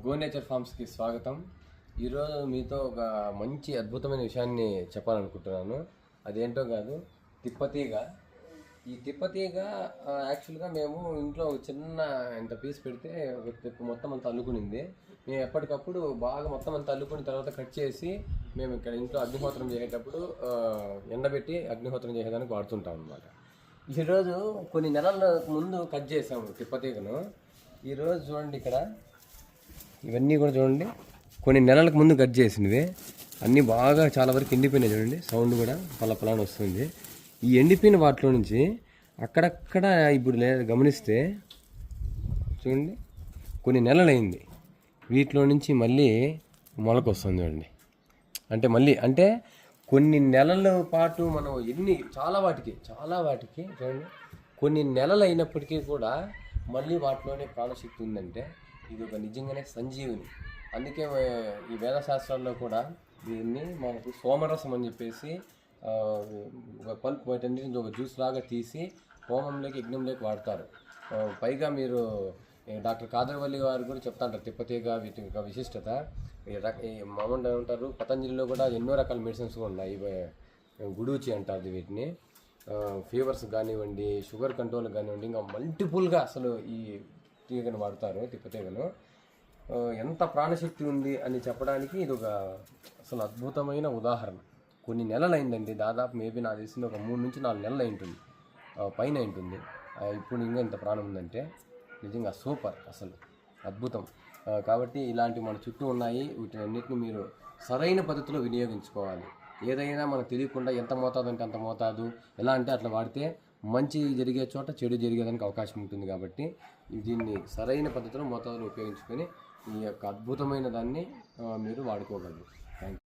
Go nature ఫార్మ్స్కి స్వాగతం. ఈరోజు మీతో ఒక మంచి అద్భుతమైన విషయాన్ని చెప్పాలనుకుంటున్నాను. అదేంటో కాదు, తిప్పతీగ. ఈ తిప్పతీగ యాక్చువల్గా మేము ఇంట్లో ఒక చిన్న ఇంత పీస్ పెడితే మొత్తం అంతా అల్లుకునింది. మేము ఎప్పటికప్పుడు బాగా మొత్తం అంతా అల్లుకున్న తర్వాత కట్ చేసి మేము ఇక్కడ ఇంట్లో అగ్నిహోత్రం చేసేటప్పుడు ఎండబెట్టి అగ్నిహోత్రం చేసేదానికి వాడుతుంటాం అన్నమాట. ఈరోజు కొన్ని నెలల ముందు కట్ చేసాము తిప్పతీగను. ఈరోజు చూడండి, ఇక్కడ ఇవన్నీ కూడా చూడండి, కొన్ని నెలలకు ముందు కట్ చేసినవి అన్నీ బాగా చాలా వరకు ఎండిపోయినాయి. చూడండి, సౌండ్ కూడా పలపలాని వస్తుంది. ఈ ఎండిపోయిన వాటిలో నుంచి అక్కడక్కడ ఇప్పుడు గమనిస్తే చూడండి, కొన్ని నెలలు అయింది, వీటిలో నుంచి మళ్ళీ మొలక వస్తుంది. చూడండి, అంటే కొన్ని నెలల పాటు మనం చాలా వాటికి చూడండి, కొన్ని నెలలు అయినప్పటికీ కూడా మళ్ళీ వాటిలోనే ప్రాణశక్తి ఉందంటే ఇది ఒక నిజంగానే సంజీవిని. అందుకే ఈ వేదశాస్త్రాల్లో కూడా దీన్ని మనకు సోమరసం అని చెప్పేసి ఒక పల్ప్ వాటన్నిటిని ఒక జ్యూస్ లాగా తీసి హోమంలోకి యజ్ఞంలోకి వాడతారు. పైగా మీరు డాక్టర్ కాదర్వల్లి గారు కూడా చెప్తాంటారు తిప్పతీగ వీటి యొక్క విశిష్టత. మామూలు ఉంటారు, పతంజలిలో కూడా ఎన్నో రకాల మెడిసిన్స్ కూడా ఉన్నాయి. గుడూచి అంటారు వీటిని. ఫీవర్స్ కానివ్వండి, షుగర్ కంట్రోల్ కానివ్వండి, ఇంకా మల్టిపుల్గా అసలు ఈ తీగను వాడతారు. తిప్పతీగను ఎంత ప్రాణశక్తి ఉంది అని చెప్పడానికి ఇది ఒక అసలు అద్భుతమైన ఉదాహరణ. కొన్ని నెలలు అయిందండి, దాదాపు మేబీ నాకు తెలిసింది ఒక 3 నుంచి 4 నెలలు అయింటుంది, పైన ఉంటుంది. ఇప్పుడు ఇంకా ఇంత ప్రాణం ఉందంటే నిజంగా సూపర్, అసలు అద్భుతం. కాబట్టి ఇలాంటి మన చుట్టూ ఉన్నాయి, వీటన్నిటిని మీరు సరైన పద్ధతిలో వినియోగించుకోవాలి. ఏదైనా మనకు తెలియకుండా ఎంత మోతాదు అంటే అంత మోతాదు, ఎలా అంటే అట్లా వాడితే మంచి జరిగే చోట చెడు జరిగేదానికి అవకాశం ఉంటుంది. కాబట్టి దీన్ని సరైన పద్ధతిలో మోతాదులో ఉపయోగించుకొని ఈ యొక్క అద్భుతమైన దాన్ని మీరు వాడుకోగలరు. Thank you.